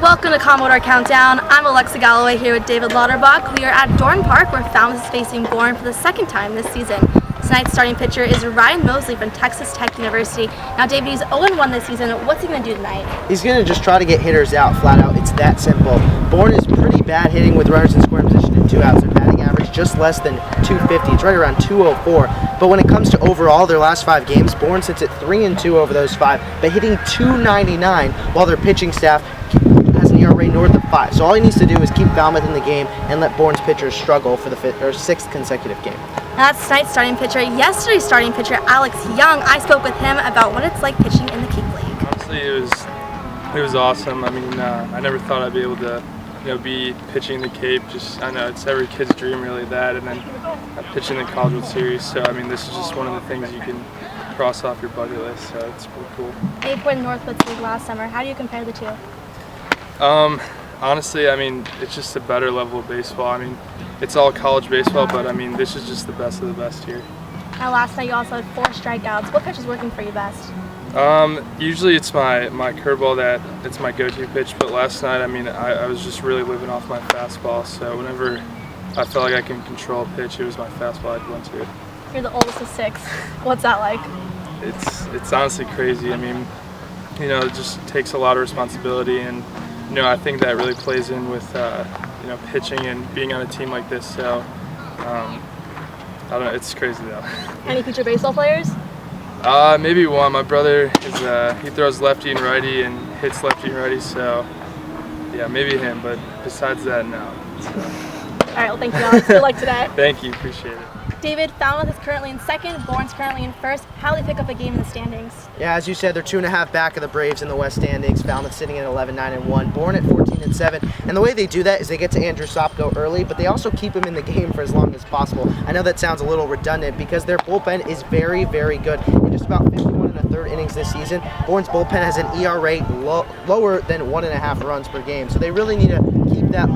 Welcome to Commodore Countdown. I'm Alexa Galloway here with David Lauterbach. We are at Bourne Park where Falmouth is facing Bourne for the second time this season. Tonight's starting pitcher is Ryan Mosley from Texas Tech University. Now, David, he's 0-1 this season. What's he going to do tonight? He's going to just try to get hitters out, flat out. It's that simple. Bourne is pretty bad hitting with runners in scoring position and 2 outs. Their batting average just less than 250. It's right around 204. But when it comes to overall their last 5 games, Bourne sits at 3-2 over those 5, but hitting .299 while their pitching staff has an ERA north of 5. So all he needs to do is keep Falmouth in the game and let Bourne's pitchers struggle for the 6th consecutive game. Now that's tonight's starting pitcher. Yesterday's starting pitcher, Alex Young. I spoke with him about what it's like pitching in the Keep League. Honestly, it was awesome. I mean, I never thought I'd be able to, be pitching the Cape. I know it's every kid's dream, really, that, and then pitching the College World Series. So I mean, this is just one of the things you can cross off your bucket list. So it's pretty cool. You played in Northwoods League last summer. How do you compare the two? Honestly, I mean, it's just a better level of baseball. I mean, it's all college baseball, but I mean, this is just the best of the best here. Now, last night you also had 4 strikeouts. What pitch is working for you best? Usually it's my curveball it's my go-to pitch, but last night, I mean, I was just really living off my fastball. So whenever I felt like I can control a pitch, it was my fastball I'd went to. You're the oldest of 6. What's that like? It's honestly crazy. I mean, it just takes a lot of responsibility, and I think that really plays in with pitching and being on a team like this. So I don't know, it's crazy though. Any future baseball players? Maybe one. My brother he throws lefty and righty and hits lefty and righty. So yeah, maybe him. But besides that, no. So. All right. Well, thank you, Alex. Good luck today. Thank you. Appreciate it. David, Falmouth is currently in 2nd, Bourne's currently in 1st. How do they pick up a game in the standings? Yeah, as you said, they're 2.5 back of the Braves in the West standings. Falmouth sitting at 11-9-1, Bourne at 14-7. And the way they do that is they get to Andrew Sopko early, but they also keep him in the game for as long as possible. I know that sounds a little redundant because their bullpen is very, very good. In just about 51 1/3 innings this season, Bourne's bullpen has an ERA lower than 1.5 runs per game. So they really need to keep that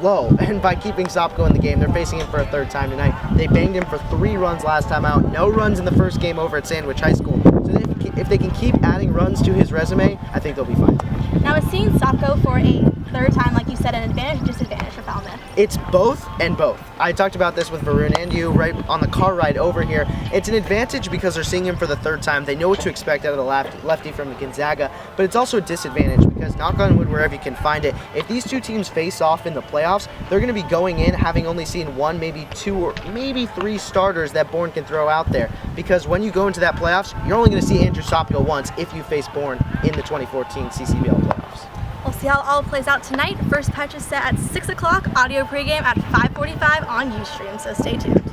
low, and by keeping Sopko in the game, they're facing him for a 3rd time tonight. They banged him for 3 runs last time out, no runs in the first game over at Sandwich High School. So if they can keep adding runs to his resume, I think they'll be fine. Now, is seeing Sopko for a 3rd time, like you said, an advantage or disadvantage for Falmouth? It's both and both. I talked about this with Varun and you right on the car ride over here. It's an advantage because they're seeing him for the 3rd time. They know what to expect out of the lefty from Gonzaga, but it's also a disadvantage because, knock on wood wherever you can find it, if these 2 teams face off in the playoffs, they're going to be going in having only seen 1, maybe 2, or maybe 3 starters that Bourne can throw out there. Because when you go into that playoffs, you're only going to see Andrew Sopko once if you face Bourne in the 2014 CCBL playoffs. We'll see how it all plays out tonight. First pitch is set at 6 o'clock, audio pregame at 5:45 on Ustream, so stay tuned.